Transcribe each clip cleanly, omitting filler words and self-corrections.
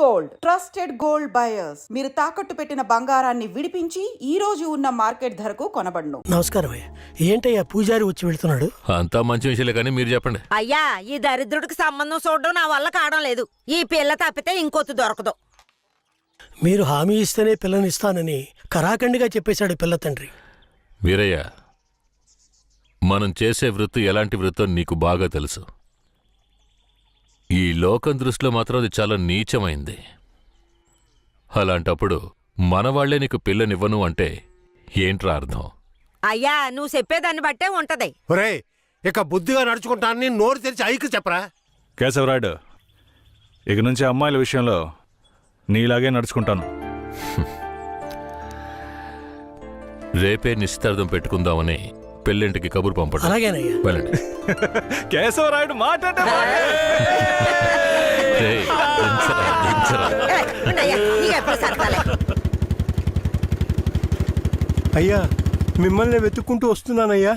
Gold trusted gold buyers మీరు తాకట్టు పెట్టిన బంగారాన్ని విడిపించి ఈ రోజు ఉన్న మార్కెట్ ధరకు కొనబడును. నమస్కారం అయ్యా. ఏంటయ్యా పూజారి వచ్చి వెళ్తున్నాడు? అంతా మంచి విషయాలే కానీ మీరు చెప్పండి. అయ్యా, ఈ దరిద్రుడికి సంబంధం చూడడం నా వల్ల కావడం లేదు. ఈ పిల్ల తప్పితే ఇంకొత్తు దొరకదు. మీరు హామీ ఇస్తేనే పిల్లనిస్తానని కరాఖండిగా చెప్పేశాడు పిల్ల తండ్రి. వీరయ్య, మనం చేసే వృత్తి ఎలాంటి వృత్తో నీకు బాగా తెలుసు. ఈ లోకం దృష్టిలో మాత్రం అది చాలా నీచమైంది. అలాంటప్పుడు మనవాళ్లే నీకు పిల్లనివ్వను అంటే ఏంట్రా అర్థం? అయ్యా, నువ్వు చెప్పేదాన్ని బట్టే ఉంటది. ఒరేయ్, ఇక బుద్ధిగా నడుచుకుంటానని నోరు తెరిచి ఐకి చెప్పరా. కేశవరాయుడు, ఇక నుంచి అమ్మాయిల విషయంలో నీలాగే నడుచుకుంటాను. రేపే నిశ్చితార్థం పెట్టుకుందామని పెళ్ళింటికి కబురు పంపడం. అలాగేనయ్యా. వెళ్ళండి. కేశవరాయుడు మాట రేయ్, దించరా, దించరా. ఉండయ్యా, నీకెప్పుడు సరదాలే. అయ్యా, మిమ్మల్ని వెతుక్కుంటూ వస్తున్నానయ్యా.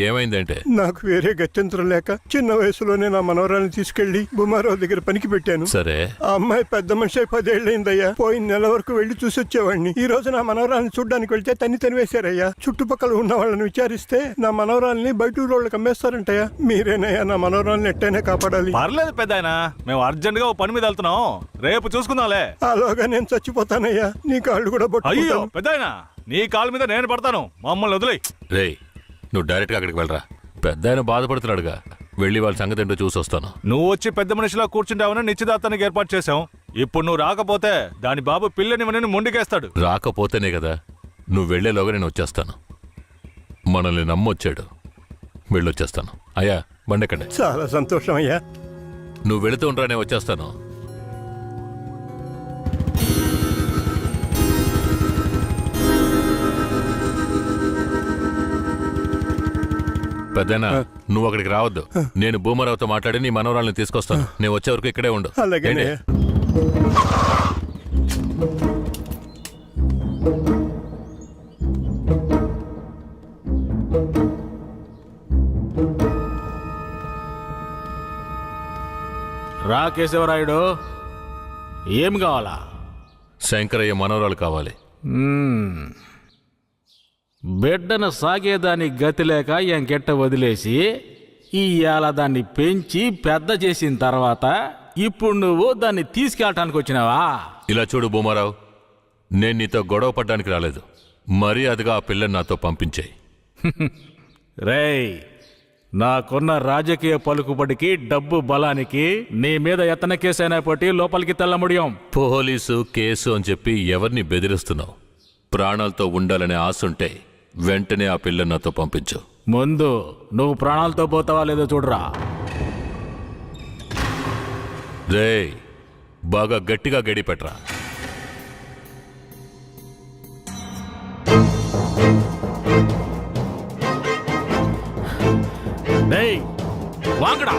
ఏమైందంటే? నాకు వేరే గత్యంతరం లేక చిన్న వయసులోనే నా మనవరాలను తీసుకెళ్లి బుమారావు దగ్గర పనికి పెట్టాను. సరే, ఆ అమ్మాయి పెద్ద మనిషి 10 ఏళ్ళైందయ్యా. పోయిన నెల వరకు వెళ్లి చూసొచ్చేవాడిని. ఈ రోజు నా మనవరాలను చూడ్డానికి వెళ్తే తనివేశారయ్యా. చుట్టుపక్కల ఉన్న వాళ్ళని విచారిస్తే నా మనవరాలని బయట ఊరోళ్ళకి అమ్మేస్తారంటయ్యా. మీరేనయ్యా నా మనవరాలను ఎట్టయినా కాపాడాలి. పర్లేదు పెద్దాయనా, మేము అర్జెంట్ గా ఓ పని మీద వెళ్తున్నాం. రేపు చూసుకుందాంలే. అలాగా నేను చచ్చిపోతానయ్యా. నీ కాళ్ళు కూడా అయ్యో పట్టుకుంటాను. పెద్దాయనా, నీ కాళ్ళ మీద నేను పడతాను. మమ్మల్ని వదిలేయ్. రేయ్, నువ్వు డైరెక్ట్గా అక్కడికి వెళ్ళరా. పెద్ద ఆయన బాధపడుతున్నాడుగా, వెళ్ళి వాళ్ళ సంగతి ఏంటో చూసొస్తాను. నువ్వు వచ్చి పెద్ద మనిషిలా కూర్చుంటావని నిశ్చితార్థానికి ఏర్పాటు చేశాం. ఇప్పుడు నువ్వు రాకపోతే దాని బాబు పిల్లని మొండికేస్తాడు. రాకపోతేనే కదా. నువ్వు వెళ్లేలోగా నేను వచ్చేస్తాను. మనల్ని నమ్మొచ్చాడు, వెళ్ళొచ్చేస్తాను. అయ్యా, బండెక్కండి. చాలా సంతోషం అయ్యా. నువ్వు వెళుతూ ఉండరా, నేను వచ్చేస్తాను. పెద్దనా, నువ్వు అక్కడికి రావద్దు. నేను భూమరావుతో మాట్లాడి నీ మనవరాలను తీసుకొస్తాను. నేను వచ్చే వరకు ఇక్కడే ఉండు. అలాగే. రా కేశవరాయుడు, ఏం కావాలా? శంకరయ్య మనవరాలు కావాలి. బిడ్డను సాగేదానికి గతి లేక ఎంకెట్ట వదిలేసి ఇవాళ దాన్ని పెంచి పెద్ద చేసిన తర్వాత ఇప్పుడు నువ్వు దాన్ని తీసుకెళ్ళటానికి వచ్చినావా? ఇలా చూడు భూమారావు, నేను నీతో గొడవ పడ్డానికి రాలేదు. మర్యాదగా ఆ పిల్లని నాతో పంపించేయి. రేయ్, నాకున్న రాజకీయ పలుకుబడికి డబ్బు బలానికి నీ మీద ఎత్తన కేసైనా పట్టి లోపలికి తెల్ల ముడియం. పోలీసు కేసు అని చెప్పి ఎవరిని బెదిరిస్తున్నావు? ప్రాణాలతో ఉండాలనే ఆశుంటే వెంటనే ఆ పిల్లని నాతో పంపించు. ముందు నువ్వు ప్రాణాలతో పోతావా లేదో చూడరా. రేయ్, బాగా గట్టిగా గడి పెట్టరా. రేయ్, వాంగడా.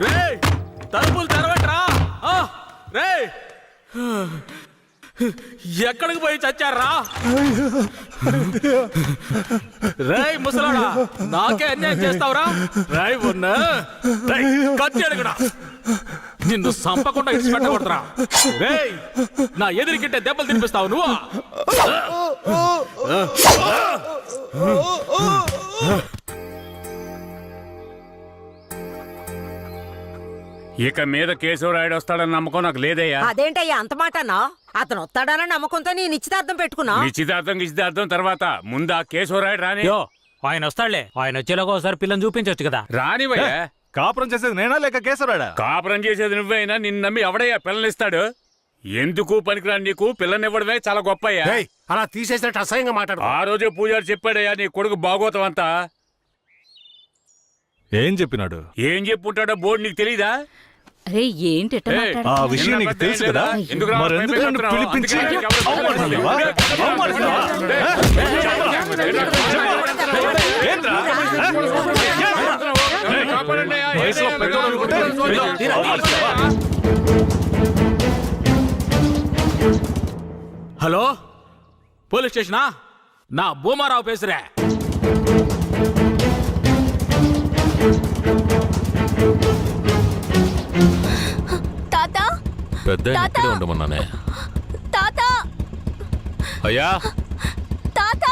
రేయ్ తలుపులు తెరవట్రా. రేయ్ ఎక్కడికి పోయి చచ్చారా? రేయ్ ముసలాడా, నాకే అన్యాయం చేస్తావురా? రేయ్ ఉన్నా కత్తి అడుగుడా, నిన్ను సంపకుండా ఇచ్చి పెట్టకూడదురా. రేయ్ నా ఎదురికింటే దెబ్బలు తినిపిస్తావు నువ్వు. ఇక మీద కేశవరాయుడు వస్తాడని నమ్మకం నాకు లేదయ్యా. అదేంటయ్యా అంత మాట అన్నా? అతను వస్తాడన్న నమ్మకంతో నీ నిశ్చితార్థం పెట్టుకున్నా. నిశ్చితార్థం తర్వాత ముందు ఆ కేశవరాయుడు రాని. ఆయన వస్తాడులే. ఆయన వచ్చేలాగా ఒకసారి పిల్లని చూపించొచ్చు కదా. రానివయ్యా. కాపురం చేసేది నేనా లేక కేశవరాడా? కాపురం చేసేది నువ్వైనా నిన్ను నమ్మి ఎవడయ్యా పిల్లనిస్తాడు? ఎందుకు పనికిరాని నీకు పిల్లనివ్వడమే చాలా గొప్పయ్యా. అలా తీసేసినట్టు అసహ్యంగా మాట్లాడు. ఆ రోజే పూజారి చెప్పాడయ్యా నీ కొడుకు భాగవతం అంతా. ఏం చెప్పినాడు? ఏం చెప్పుంటాడో బోర్డు నీకు తెలీదా? అరే ఏంటి ఆ విషయం నీకు తెలుసు కదా, మరెందుకు నన్ను పిలిపించి అవమానిస్తావా? ఏంట్రా? వయసులో పెద్దోడు అనుకుంటే అవమానిస్తావా? Hello police స్టేషనా? నా భూమారావు పేసురే. తాత పెద్ద ఇక్కడే ఉండమన్నానే. తాత అయ్యా తాత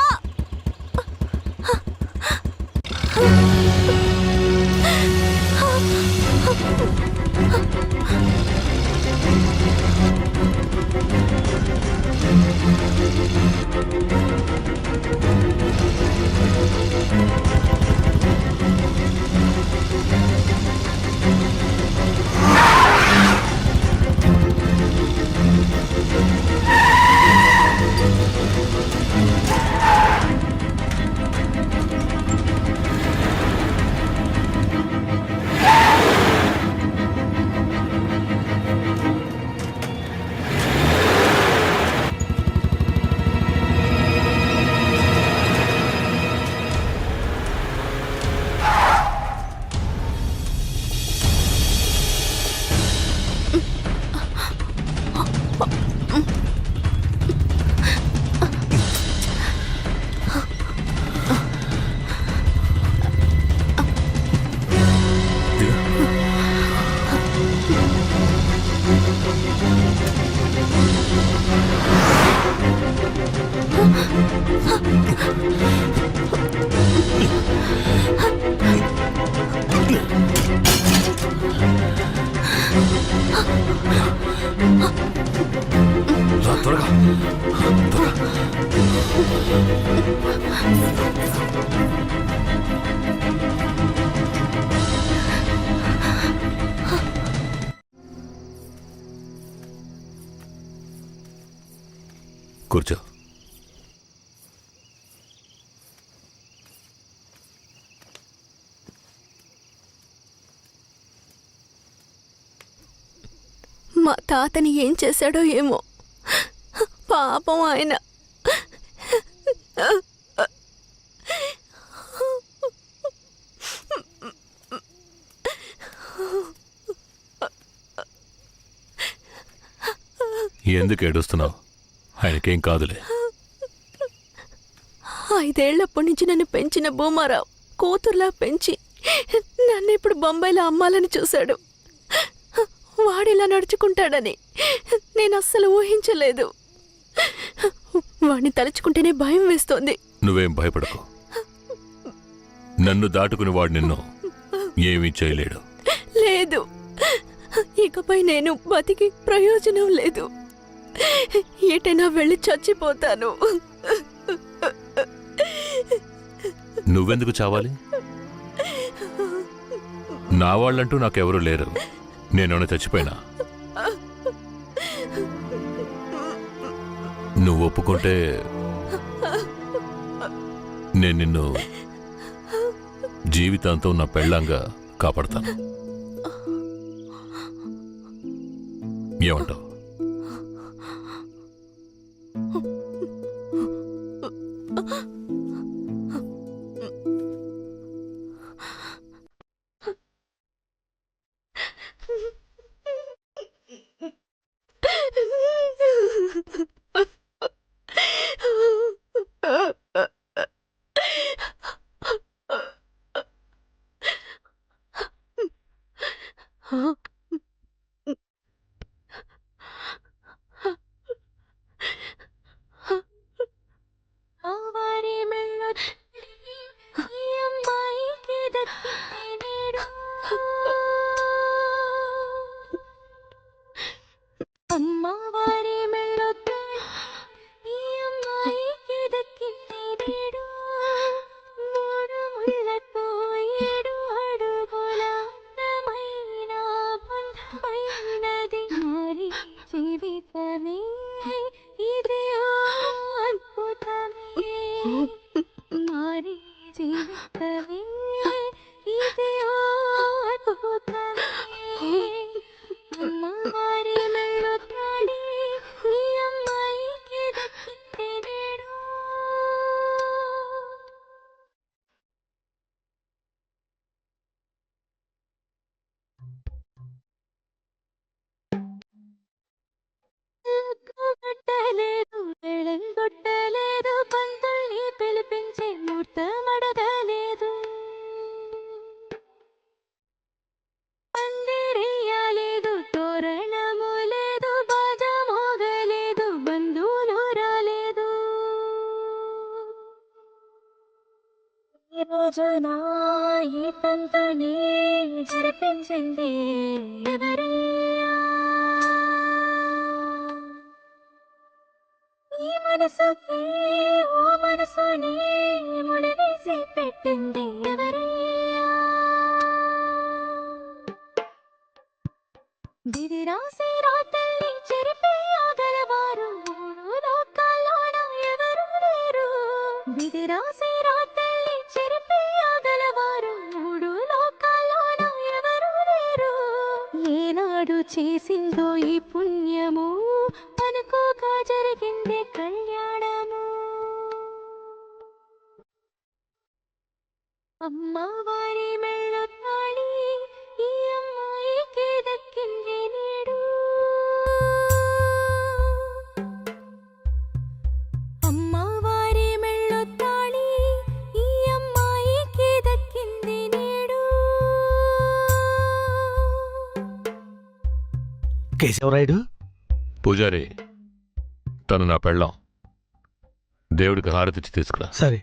త్వరగా కూర్చో. మా తాతని ఏం చేశాడో ఏమో, పాపం ఆయన. ఎందుకు ఏడుస్తున్నావు? ఆయనకేం కాదులే. 5 ఏళ్లప్పటి నుంచి నన్ను పెంచిన భూమారావు కూతుర్లా పెంచి నన్ను ఇప్పుడు బొంబాయిలో అమ్మాలని చూశాడు. వాడిలా నడుచుకుంటాడని నేను అస్సలు ఊహించలేదు. వాడిని తలుచుకుంటేనే భయం వేస్తోంది. నువ్వేం భయపడకు. నన్ను దాటుకుని వాడు నిన్ను ఏమీ చేయలేడు. లేదు, ఇకపై నేను బతికి ప్రయోజనం లేదు. ఎటైనా వెళ్ళి చచ్చిపోతాను. నువ్వెందుకు చావాలి? నా వాళ్ళంటూ నాకెవరూ లేరు. నేను చచ్చిపోయినా నువ్వు ఒప్పుకుంటే నేను నిన్ను జీవితాంతం నా పెళ్ళంగా కాపాడతాను. ఏమంటావు? చేసిందో ఈ పుణ్యము అనుకోగా జరిగిందే కళ్యాణము. అమ్మవారి మెళ్ళ తాళి ఈ అమ్మాయికి దక్కింది నేడు. అమ్మవారి మెళ్ళ తాళి ఈ అమ్మాయికి దక్కింది నేడు. కేశవరాయుడు, పూజారి, తను నా పెళ్ళాం. దేవుడికి హారతిచ్చి తీసుకురా. సరే.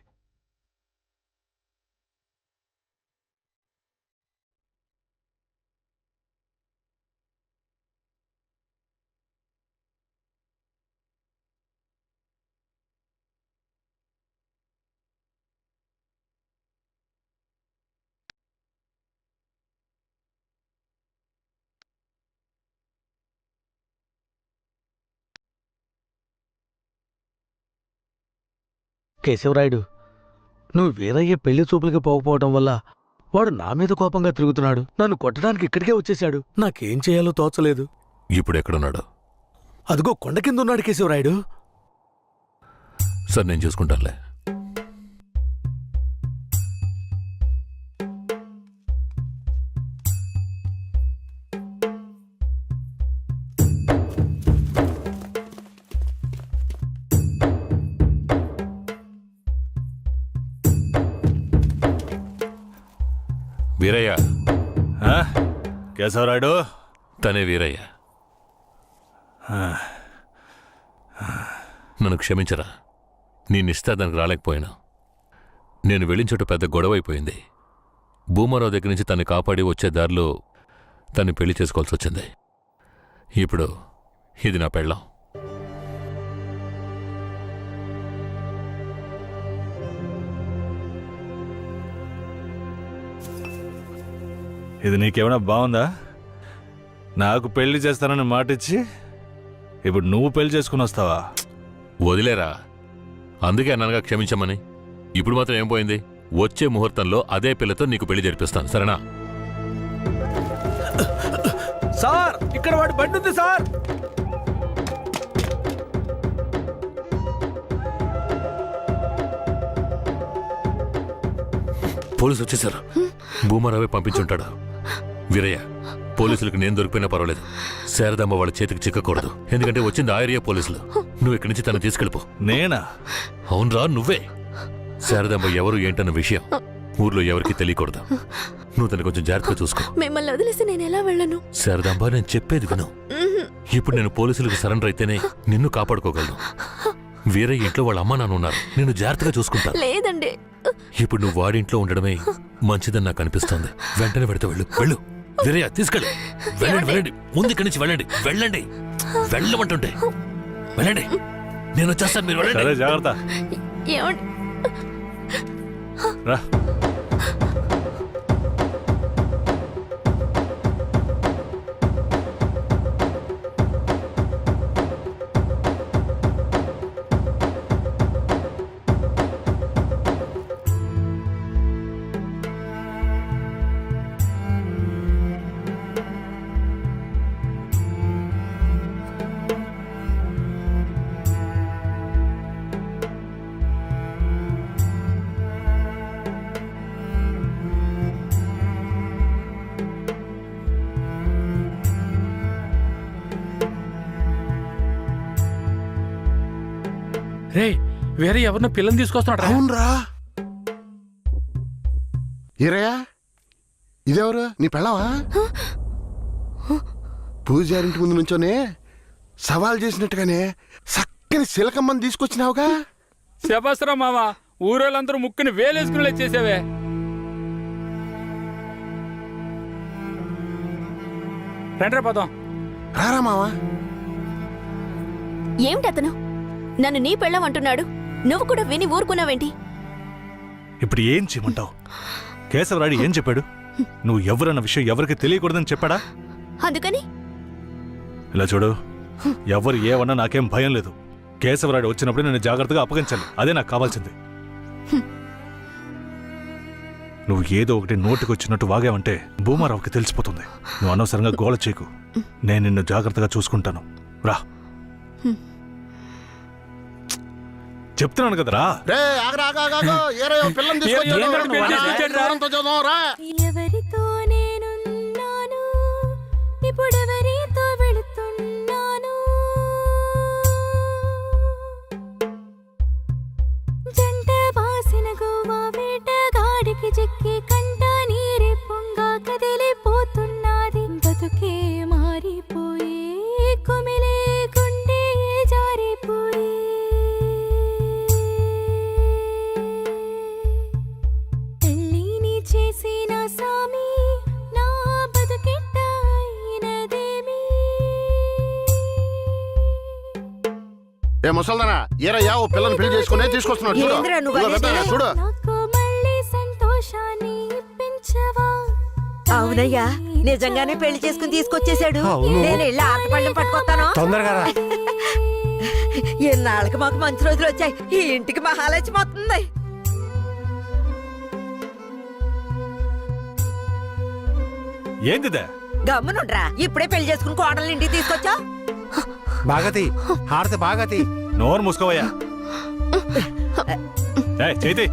కేశవరాయుడు, నువ్వు వీరయ్య పెళ్లి చూపులకి పోకపోవడం వల్ల వాడు నా మీద కోపంగా తిరుగుతున్నాడు. నన్ను కొట్టడానికి ఇక్కడికే వచ్చేశాడు. నాకేం చేయాలో తోచలేదు. ఇప్పుడు ఎక్కడున్నాడు? అదిగో కొండ కింద ఉన్నాడు కేశవరాయుడు. సరే, నేను చూసుకుంటానులే. వీరయ్య. కేశవరాయుడు, తనే వీరయ్య. నన్ను క్షమించరా. నేనిస్తా దానికి రాలేకపోయినా. నేను వెళ్ళిన చోట పెద్ద గొడవ అయిపోయింది. భూమారావు దగ్గర నుంచి తను కాపాడి వచ్చే దారిలో తను పెళ్లి చేసుకోవాల్సి వచ్చింది. ఇప్పుడు ఇది నా పెళ్ళాం. ఇది నీకేమైనా బాగుందా? నాకు పెళ్లి చేస్తానని మాటిచ్చి ఇప్పుడు నువ్వు పెళ్లి చేసుకుని వస్తావా? వదిలేరా, అందుకే అన్నగా క్షమించమని. ఇప్పుడు మాత్రం ఏం పోయింది? వచ్చే ముహూర్తంలో అదే పిల్లతో నీకు పెళ్లి జరిపిస్తాను, సరేనా? సార్, ఇక్కడ వాడి బండి ఉంది సార్. పోలీసు వచ్చేసారు. భూమారావే పంపించుంటాడు. వీరయ్య, పోలీసులకు నేను దొరికిపోయినా పర్వాలేదు, శారదమ్మ వాళ్ళ చేతికి చిక్కకూడదు. ఎందుకంటే వచ్చింది ఆ ఏరియా పోలీసులు. నువ్వు ఇక్కడి నుంచి తను తీసుకెళ్ళిపో. నేనా? అవునరా, నువ్వే. శారదమ్మ ఎవరు ఏంటన్న విషయం ఊర్లో ఎవరికి తెలియకూడదు. నువ్వు తను కొంచెం జాగ్రత్తగా చూసుకో. మిమ్మల్ని వదిలేసి నేను ఎలా వెళ్ళను? శారదాంబ, నేను చెప్పేది విను. ఇప్పుడు నేను పోలీసులకు సరెండర్ అయితేనే నిన్ను కాపాడుకోగలను. వేరే ఇంట్లో వాళ్ళ అమ్మ నాన్న ఉన్నారు, నేను జాగ్రత్తగా చూసుకుంటా. లేదండి. ఇప్పుడు నువ్వు వాడింట్లో ఉండడమే మంచిదని నాకు అనిపిస్తోంది. వెంటనే పెడితే వెళ్ళు. వెళ్ళు వీరయ్య, తీసుకెళ్ళు. వెళ్ళండి, వెళ్ళండి, ముందు ఇక్కడి నుంచి వెళ్ళండి. వెళ్ళండి, వెళ్ళమంటుంటే వెళ్ళండి. నేను వచ్చేస్తాను, మీరు వెళ్ళండి. సరే, జాగ్రత్త. ఏమండి? రా. రే, వేరే ఎవరినో పిల్లని తీసుకొస్తున్నాడు. అవునరా. ఈరయ్యా, ఇదెవరు? నీ పెళ్ళవా? పూజారింటి ముందు నుంచోనే సవాల్ చేసినట్టుగానే చక్కని శిలకమ్మని తీసుకొచ్చినావుగా. శబాసరా మామ, ఊరోళ్ళందరూ ముక్కుని వేలేసుకునేలా చేసావే. రండ్రా పదం. రారా మావా. ఏమిటతను నన్ను నీ పెళ్ళం అంటున్నాడు? నువ్వు కూడా విని ఊరుకున్నావేంటి? ఇప్పుడు ఏం చేయమంటావు? కేశవరాయుడు ఏం చెప్పాడు? నువ్వు ఎవరన్న విషయం ఎవరికి తెలియకూడదని చెప్పాడా? అందుకని ఇలా చూడు, ఎవరు ఏమన్నా నాకేం భయం లేదు. కేశవరాయుడు వచ్చినప్పుడు నేను జాగ్రత్తగా అప్పగించాలి, అదే నాకు కావాల్సింది. నువ్వు ఏదో ఒకటి నోటికి వచ్చినట్టు వాగావంటే భూమారావుకి తెలిసిపోతుంది. నువ్వు అనవసరంగా గోల చేయకు. నేను నిన్ను జాగ్రత్తగా చూసుకుంటాను. రా, చెప్తున్నాను కదరా. ఎవరితో నేనున్నాను, ఇప్పుడెవరితో వెళుతున్నాను? జంట బాసిన గోవా వేటగాడికి చిక్కి కంట నీరే పొంగా కదిలిపోతున్నది. బతుకే మారిపోయి కుమిలే గుండె జారిపోయి పెళ్ళిని చేసిన సామి నా బతుకెట్ట అయినదేమి? ఏ ముసల్దానా, ఈరయ్యా ఓ పిల్లని పెళ్లి చేసుకునే తీసుకొస్తున్నాడు. చూడు. ఏందిరా నువ్వు ఇదిగో అనేది? పెద్దయ్య, చూడు. నాకు మళ్ళీ సంతోషాన్ని ఇప్పించవా? అవునయ్యా, నిజంగానే పెళ్లి చేసుకుని తీసుకొచ్చేసాడు. నేను వెళ్ళి ఆటపళ్ళం పట్టుకొస్తాను. తొందరగా రా. ఎన్నాళ్ళకి మాకు మంచి రోజులు వచ్చాయి. ఈ ఇంటికి మహాలక్ష్మి వస్తుంది. ఏందిదే? గమ్మునుండ్రా, ఇప్పుడే పెళ్లి చేసుకుని కోడలు ఇంటికి తీసుకొచ్చా. బాగతి, హారతి బాగతి. నోరు మూసుకోవయ్యా. చేతి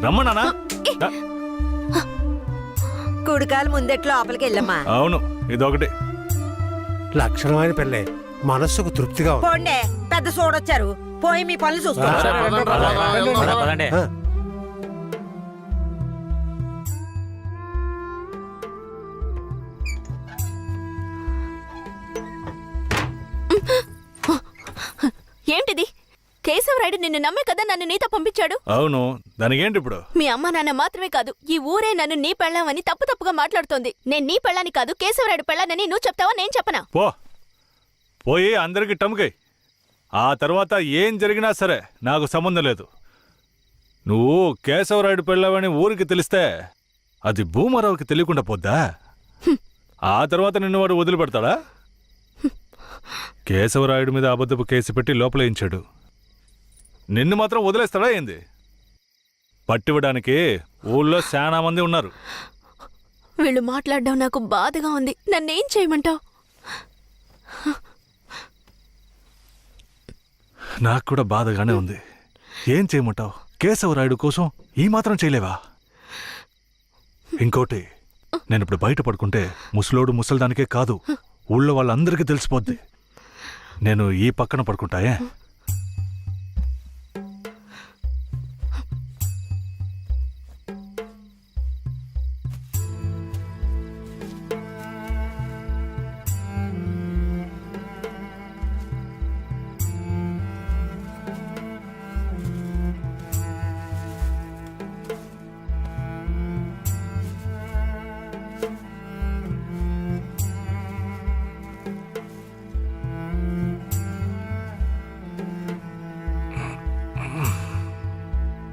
రమ్మన్నానా? కుడికాలు ముందెట్లు లోపలికి వెళ్ళమ్మా. అవును, ఇదొకటి లక్షణమైన పెళ్ళే, మనస్సుకు తృప్తిగా ఉంది. పోండే, పెద్ద సోడొచ్చారు. పోయి మీ పనులు చూసుకోండి. పదండి. ఏంటిది? కేశవరాయుడు నిన్ను నమ్మే కదా నన్ను నీతో పంపించాడు. అవును, దానికేంటి ఇప్పుడు? మీ అమ్మ నాన్న మాత్రమే కాదు, ఈ ఊరే నన్ను నీ పెళ్ళామని తప్పుగా మాట్లాడుతోంది. నేను నీ పెళ్ళాని కాదు, కేశవరాయుడు పెళ్ళానని నువ్వు చెప్తావా, నేను చెప్పనా? పోయి అందరికి టముకై. ఆ తర్వాత ఏం జరిగినా సరే నాకు సంబంధం లేదు. నువ్వు కేశవరాయుడు పెళ్ళావని ఊరికి తెలిస్తే అది భూమారావుకి తెలియకుండా పోద్దా? ఆ తర్వాత నిన్ను వాడు వదిలిపెడతాడా? కేశవరాయుడు మీద అబద్ధపు కేసు పెట్టి లోపలేయించాడు. నిన్ను మాత్రం వదిలేస్తాడా ఏంది? పట్టివ్వడానికి ఊళ్ళో చాలా మంది ఉన్నారు. వీళ్ళు మాట్లాడడం నాకు బాధగా ఉంది. నన్నేం చేయమంటావు? నాకు కూడా బాధగానే ఉంది. ఏం చేయమంటావు? కేశవరాయుడు కోసం ఈ మాత్రం చేయలేవా? ఇంకోటి, నేను ఇప్పుడు బయట పడుకుంటే ముసలోడు ముసల్దానికే కాదు, ఊళ్ళో వాళ్ళందరికీ తెలిసిపోద్ది. నేను ఈ పక్కన పడుకుంటాయే.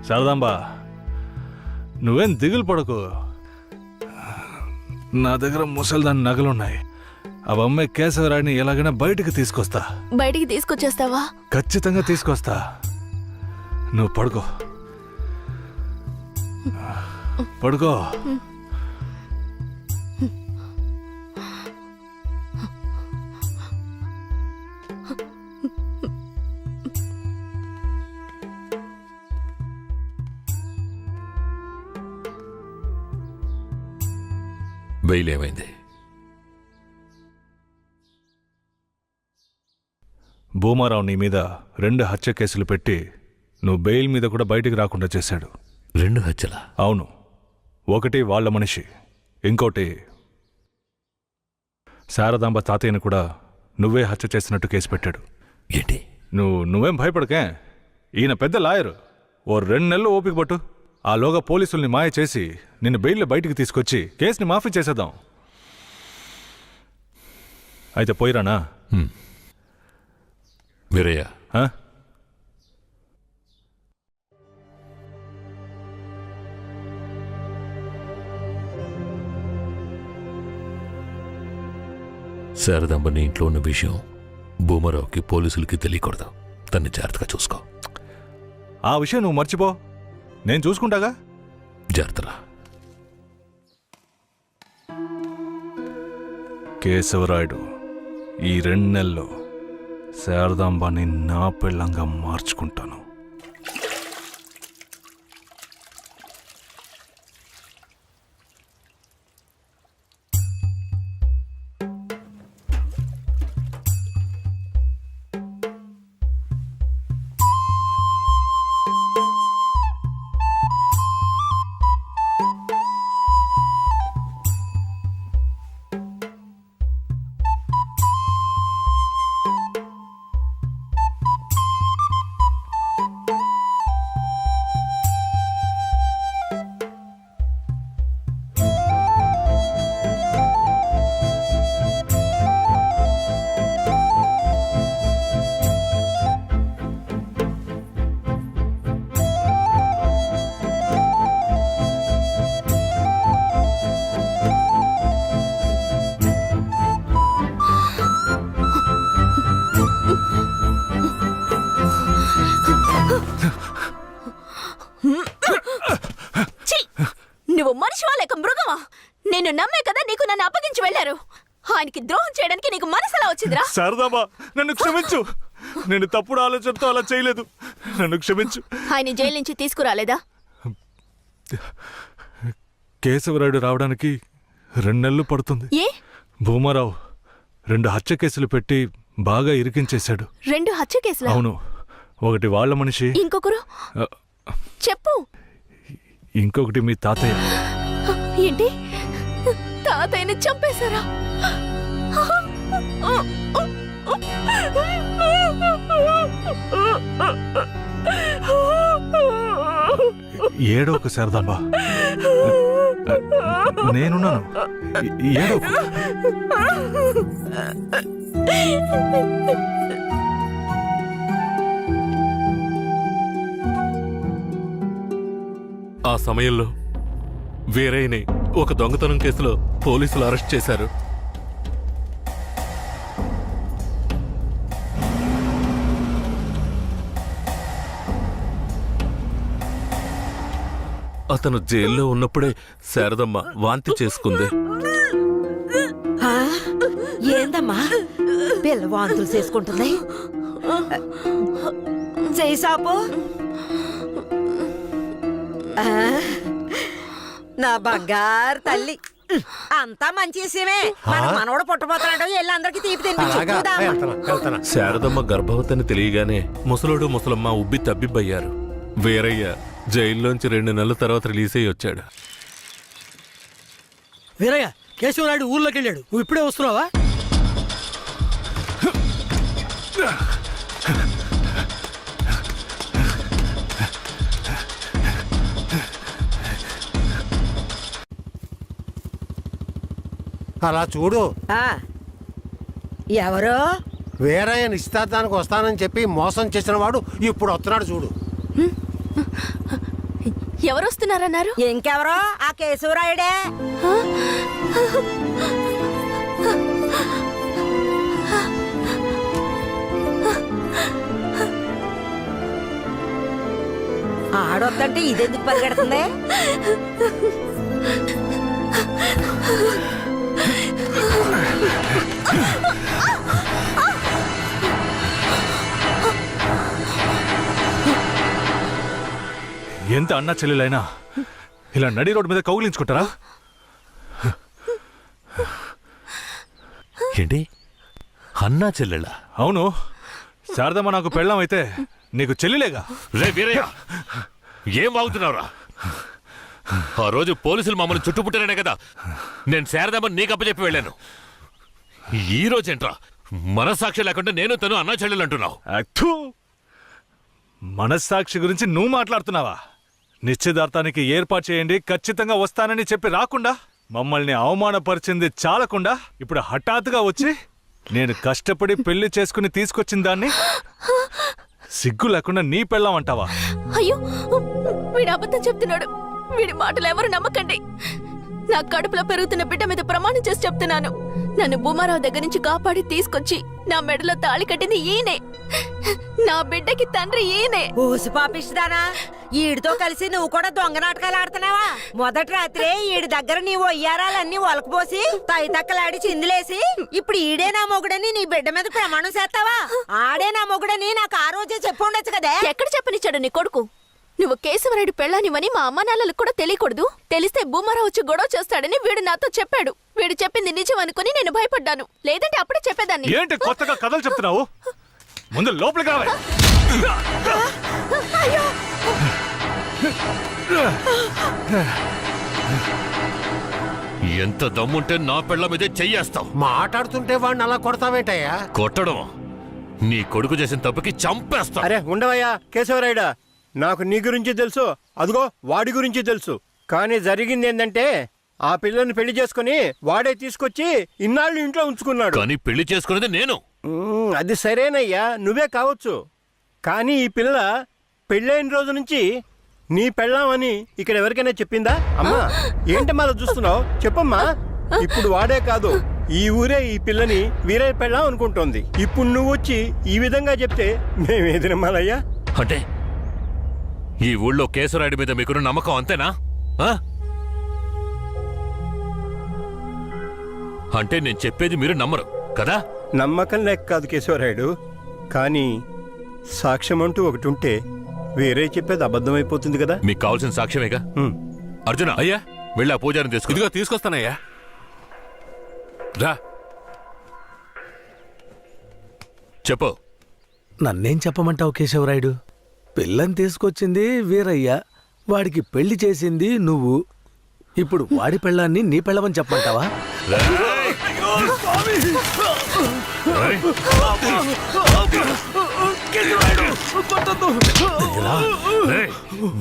శారదాంబా, నువ్వేం దిగులు పడకు. నా దగ్గర ముసల్దాని నగలున్నాయి. అవమ్మే కేశవరాయుడిని ఎలాగైనా బయటికి తీసుకొస్తా. బయటికి తీసుకొచ్చేస్తావా? ఖచ్చితంగా తీసుకొస్తా. నువ్వు పడుకో, పడుకో. బెయిల్ ఏమైంది? భూమారావు నీ మీద 2 హత్య కేసులు పెట్టి నువ్వు బెయిల్ మీద కూడా బయటికి రాకుండా చేశాడు. 2 హత్యలా? అవును. ఒకటి వాళ్ళ మనిషి, ఇంకోటి శారదాంబ తాతయ్యను కూడా నువ్వే హత్య చేసినట్టు కేసు పెట్టాడు. ఏంటి? నువ్వేం భయపడకే. ఈయన పెద్ద లాయరు. ఓ 2 నెలలు ఓపిక పట్టు. ఆలోగా పోలీసుల్ని మాయ చేసి నిన్ను బెయిల్లో బయటికి తీసుకొచ్చి కేసుని మాఫీ చేసేద్దాం. అయితే పోయిరానా? వీరయ్య, ఆ? శారదాంబ నీ ఇంట్లో ఉన్న విషయం భూమారావుకి పోలీసులకి తెలియకూడదు. తన్ని జాగ్రత్తగా చూసుకో. ఆ విషయం నువ్వు మర్చిపో, నేను చూసుకుంటాగా. జాగ్రత్తరా. కేశవరాయుడు ఈ 2 నెలల్లో శారదాంబాని నా పెళ్ళంగా మార్చుకుంటాను. నువ్వు మనిషివా లేక మృగమా? నేను నమ్మే కదా నీకు నన్ను అప్పగించి వెళ్లారు. ఆయనకి ద్రోహం చేయడానికి నీకు మనసులా వచ్చిందిరా? శారదాంబా, నన్ను క్షమించు. నేను తప్పుడు ఆలోచనతో అలా చేయలేదు. నన్ను క్షమించు. ఆయన జైలు నుంచి తీసుకురాలేదా? కేశవరాయుడు రావడానికి 2 నెలలు పడుతుంది. ఏ? భూమారావు 2 హత్య కేసులు పెట్టి బాగా ఇరికించేశాడు. 2 హత్య కేసులా? అవును. ఒకటి వాళ్ళ మనిషి, ఇంకొకరు చెప్పు. ఇంకొకటి మీ తాతయ్య. ఏంటి? తాతయ్యని చంపేశారా? ఏడోకు శారదాంబా, నేనున్నాను. ఏడోకు. ఆ సమయంలో వీరయ్యని ఒక దొంగతనం కేసులో పోలీసులు అరెస్ట్ చేశారు. అతను జైల్లో ఉన్నప్పుడే శారదమ్మ వాంతి చేసుకుంది. ఆ? ఏందమ్మా పిల్ల వాంతులు చేసుకుంటుంది? చేయి సాపు. ఆ, నా బంగారు తల్లి, అంతా మంచి విషయమే. మన మనవడు పుట్టబోతున్నాడు, వెళ్ళి అందరికి తీపి తినిపించు. శారదమ్మ గర్భవతిని తెలియగానే ముసలోడు ముసలమ్మ ఉబ్బి తబ్బిబ్బయ్యారు. వీరయ్య జైల్లోంచి 2 నెలల తర్వాత రిలీజ్ అయ్యి వచ్చాడు. వీరయ్య, కేశవరాయుడు ఊర్లోకి వెళ్ళాడు. నువ్వు ఇప్పుడే వస్తున్నావా? అలా చూడు, ఆ, ఎవరో వీరయ్య నిశ్చితార్థానికి వస్తానని చెప్పి మోసం చేసిన వాడు ఇప్పుడు వస్తున్నాడు చూడు. ఎవరొస్తున్నారన్నారు? ఇంకెవరో ఆ కేశవరాయుడే. ఆడొద్దంటే ఇదెందుకు పరిగెడుతుంది? ఎంత అన్నా చెల్లెలైనా ఇలా నడి రోడ్డు మీద కౌగిలించుకుంటారా? ఏంటి అన్నా చెల్లెళ్ళ? అవును, శారదమ్మ నాకు పెళ్ళం అయితే నీకు చెల్లిలేగా. రే వీరయ్య, ఏం వాగుతున్నావురా? ఆ రోజు పోలీసులు మమ్మల్ని చుట్టుముట్టారనే కదా నేను శారదమ్మని నీకు అప్పచెప్పి వెళ్ళాను. ఈ రోజేంట్రా మనస్సాక్షి లేకుండా నేను తను అన్నా చెల్లెలు అంటున్నావు? అత్తు, మనస్సాక్షి గురించి నువ్వు మాట్లాడుతున్నావా? నిశ్చితార్థానికి ఏర్పాటు చేయండి, ఖచ్చితంగా వస్తానని చెప్పి రాకుండా మమ్మల్ని అవమానపరిచింది చాలకుండా ఇప్పుడు హఠాత్తుగా వచ్చి నేను కష్టపడి పెళ్లి చేసుకుని తీసుకొచ్చిన దాన్ని సిగ్గు లేకుండా నీ పెళ్ళాం అంటావా? అయ్యో, వీడు అబద్ధం చెప్తున్నాడు. వీడి మాటలు ఎవరు నమ్మకండి. నా కడుపులో పెరుగుతున్న బిడ్డ మీద ప్రమాణం చేసి చెప్తున్నాను. నన్ను భూమారావు దగ్గర నుంచి కాపాడి తీసుకొచ్చి నా మెడలో తాళి కట్టింది ఈయనే. నా బిడ్డకి తండ్రి ఈయనే. ఊసి పాపిస్తానా? ఈడితో కలిసి నువ్వు కూడా దొంగ నాటకాలు ఆడుతున్నావా? మొదటి రాత్రే ఈడి దగ్గర నీ ఒయ్యారాలన్నీ ఒలకపోసి తైతక్కలాడి చిందులేసి ఇప్పుడు ఈడే నా మొగుడని నీ బిడ్డ మీద ప్రమాణం చేస్తావా? ఆడే నా మొగుడని నాకు ఆ రోజే చెప్పు ఉండొచ్చు కదే. ఎక్కడ చెప్పనిచ్చాడు నీ కొడుకు? నువ్వు కేశవరాయుడు పెళ్ళానివని మా అమ్మ నాన్నలకు కూడా తెలియకూడదు. తెలిస్తే భూమారావు వచ్చి గొడవ చేస్తాడని వీడు నాతో చెప్పాడు. వీడు చెప్పింది నిజం అనుకుని నేను భయపడ్డాను. లేదంటే అప్పుడే చెప్పేదాన్ని. ఏంటి కొత్తగా కథలు చెప్తున్నావు? ముందు లోపలికి రావే. ఎంత దమ్ముంటే నా పెళ్ళ మీదే చెయ్యేస్తావు? మాట్లాడుతుంటే వాడిని అలా కొడతావేంటయ్యా? కొట్టడం నీ కొడుకు చేసిన తప్పుకి చంపేస్తా. అరే ఉండవయ్యా కేశవరాయుడా, నాకు నీ గురించి తెలుసు, అదిగో వాడి గురించి తెలుసు. కానీ జరిగింది ఏంటంటే ఆ పిల్లని పెళ్లి చేసుకుని వాడే తీసుకొచ్చి ఇన్నాళ్ళు ఇంట్లో ఉంచుకున్నాడు. కానీ పెళ్లి చేసుకునేది నేను. అది సరేనయ్యా, నువ్వే కావచ్చు. కానీ ఈ పిల్ల పెళ్ళైన రోజు నుంచి నీ పెళ్ళామని ఇక్కడ ఎవరికైనా చెప్పిందా? అమ్మా ఏంటి మళ్ళీ చూస్తున్నావు? చెప్పమ్మా. ఇప్పుడు వాడే కాదు, ఈ ఊరే ఈ పిల్లని వీరయ్య పెళ్ళాం అనుకుంటోంది. ఇప్పుడు నువ్వు వచ్చి ఈ విధంగా చెప్తే మేమేది నమ్మాలయ్యా? అంటే ఈ ఊళ్ళో కేశవరాయుడి మీద మీకున్న నమ్మకం అంతేనా? అంటే నేను చెప్పేది మీరు నమ్మరు కదా? నమ్మకం లేక కాదు కేశవరాయుడు, కానీ సాక్ష్యం అంటూ ఒకటి ఉంటే వేరే చెప్పేది అబద్ధమైపోతుంది కదా. మీకు కావాల్సిన సాక్ష్యమేగా. అర్జున, అయ్యా వెళ్ళి ఆ పూజారిని తీసుకు. ఇదిగో తీసుకొస్తానయ్యా. రా. చెప్పు. నన్నేం చెప్పమంటావు కేశవరాయుడు? పిల్లని తీసుకొచ్చింది వీరయ్య, వాడికి పెళ్లి చేసింది నువ్వు. ఇప్పుడు వాడి పెళ్ళాన్ని నీ పెళ్ళమని చెప్పమంటావా?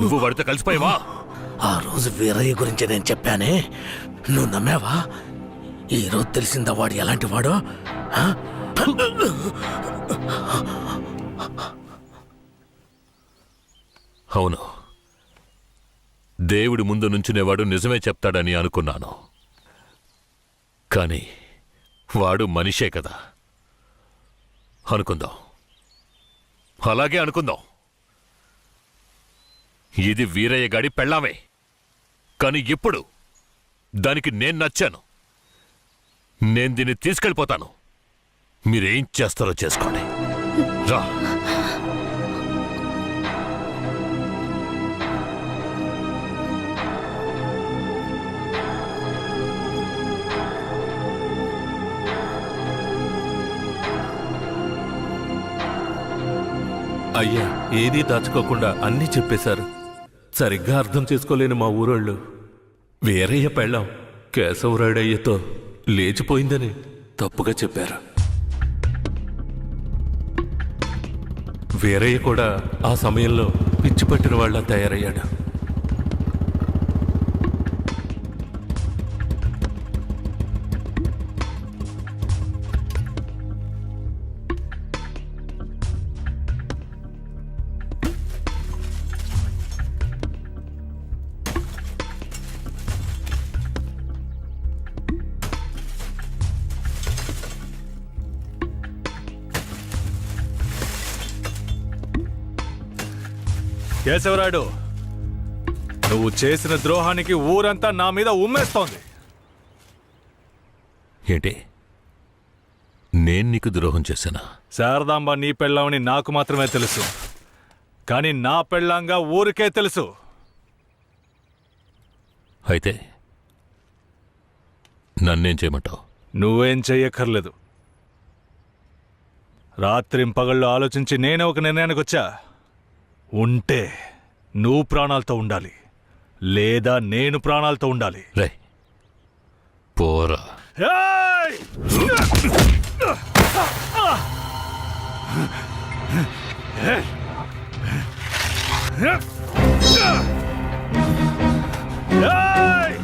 నువ్వు వాడితో కలిసిపోయావా? ఆ రోజు వీరయ్య గురించి నేను చెప్పానే, నువ్వు నమ్మావా? ఈ రోజు తెలిసిందా వాడు ఎలాంటి వాడో? అవును, దేవుడి ముందు నుంచునేవాడు నిజమే చెప్తాడని అనుకున్నాను. కానీ వాడు మనిషే కదా. అనుకుందాం, అలాగే అనుకుందాం. ఇది వీరయ్య గాడి పెళ్ళామే. కానీ ఇప్పుడు దానికి నేను నచ్చాను. నేను దీన్ని తీసుకెళ్ళిపోతాను. మీరేం చేస్తారో చేసుకోండి. రా. అయ్యా, ఏదీ దాచుకోకుండా అన్నీ చెప్పేశారు. సరిగ్గా అర్థం చేసుకోలేని మా ఊరోళ్ళు వీరయ్య పెళ్ళాం కేశవరాయుడయ్యతో లేచిపోయిందని తప్పుగా చెప్పారు. వీరయ్య కూడా ఆ సమయంలో పిచ్చి పట్టిన వాళ్ళ తయారయ్యాడు. కేశవరాయుడు, నువ్వు చేసిన ద్రోహానికి ఊరంతా నా మీద ఉమ్మేస్తోంది. ఏంటి, నేను నీకు ద్రోహం చేశానా? శారదాంబ నీ పెళ్ళామని నాకు మాత్రమే తెలుసు, కానీ నా పెళ్ళాంగా ఊరికే తెలుసు. అయితే నన్నేం చేయమంటావు? నువ్వేం చెయ్యక్కర్లేదు. రాత్రింపగళ్ళు ఆలోచించి నేనే ఒక నిర్ణయానికి వచ్చా. ఉంటే నువ్వు ప్రాణాలతో ఉండాలి, లేదా నేను ప్రాణాలతో ఉండాలి. రే పోరా. ఏయ్! ఏయ్!